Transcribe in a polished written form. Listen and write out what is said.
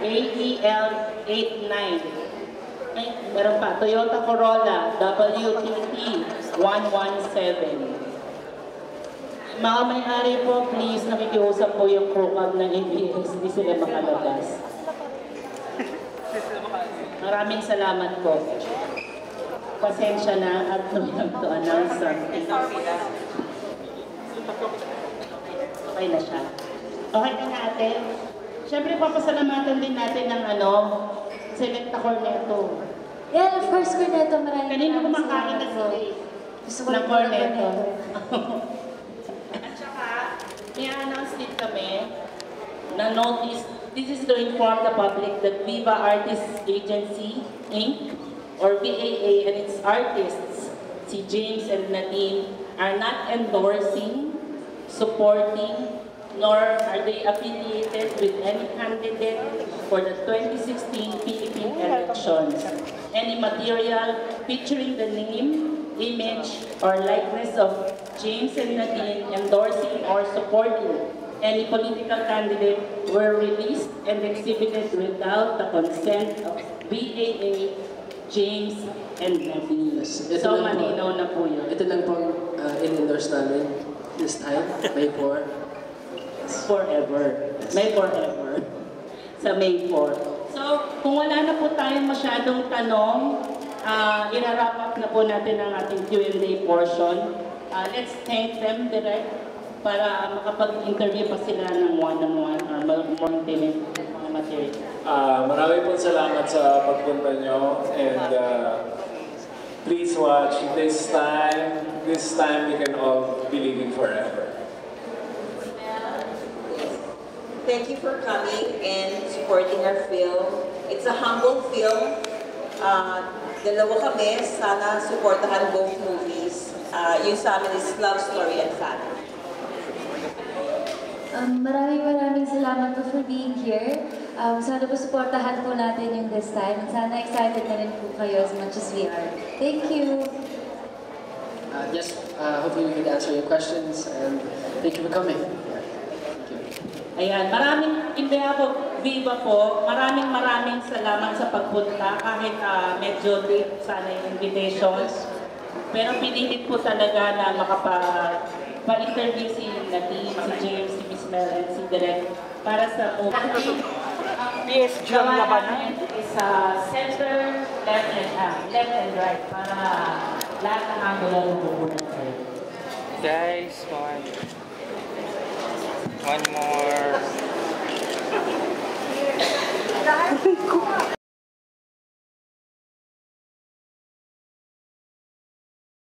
AEL89. Ay, meron pa. Toyota Corolla WTT 117. Mga may-ari po, please, nakikiusap po yung crew cab ng ABS. Hindi sila makalabas. Maraming salamat po. Pasensya na at we have to announce something. Okay na siya. Okay na natin. Siyempre, papasalamatan din natin ng Selecta Corneto. Yeah, of course, Corneto. Maraming Kanina kumakain na sila ng Corneto. At saka, i-announce din kami na notice, this is to inform the public that Viva Artists Agency, Inc., or VAA and its artists, si James and Nadine, are not endorsing, supporting, nor are they affiliated with any candidate for the 2016 Philippine elections. Any material featuring the name, image, or likeness of James and Nadine endorsing or supporting any political candidate were released and exhibited without the consent of VAA, James, and Nadine. Yes, So, malinaw na po yun. Ito lang pong in-endorse namin this time, May 4. Forever. May forever. Sa May 4. So, kung wala na po tayong masyadong tanong, i-wrap up na po natin ang ating Q&A portion. Let's thank them direct para makapag-interview pa sila ng one-on-one or more intimate mga material. Marami po salamat sa pagpunta nyo and please watch this time. This time we can all believe in forever. Thank you for coming and supporting our film. It's a humble film. Dalawa kami, sana supportahan both movies. Yung sa amin is love story and family. Maraming salamat po for being here. Sana po supportahan po natin yung this time. Sana excited na rin po kayo as much as we are. Thank you! Yes, hopefully we can answer your questions and thank you for coming. Ayan, in behalf of Viva po, maraming salamat sa pagpunta kahit medyo late sana yung invitation. Pero pinilit po talaga na makapa-interview si Nadine, si James, si Miss Mel, and si Direk para sa movie. PSG ang labanan is center, left and right para lahat ng angulo ng bubunan kayo. Guys, one more.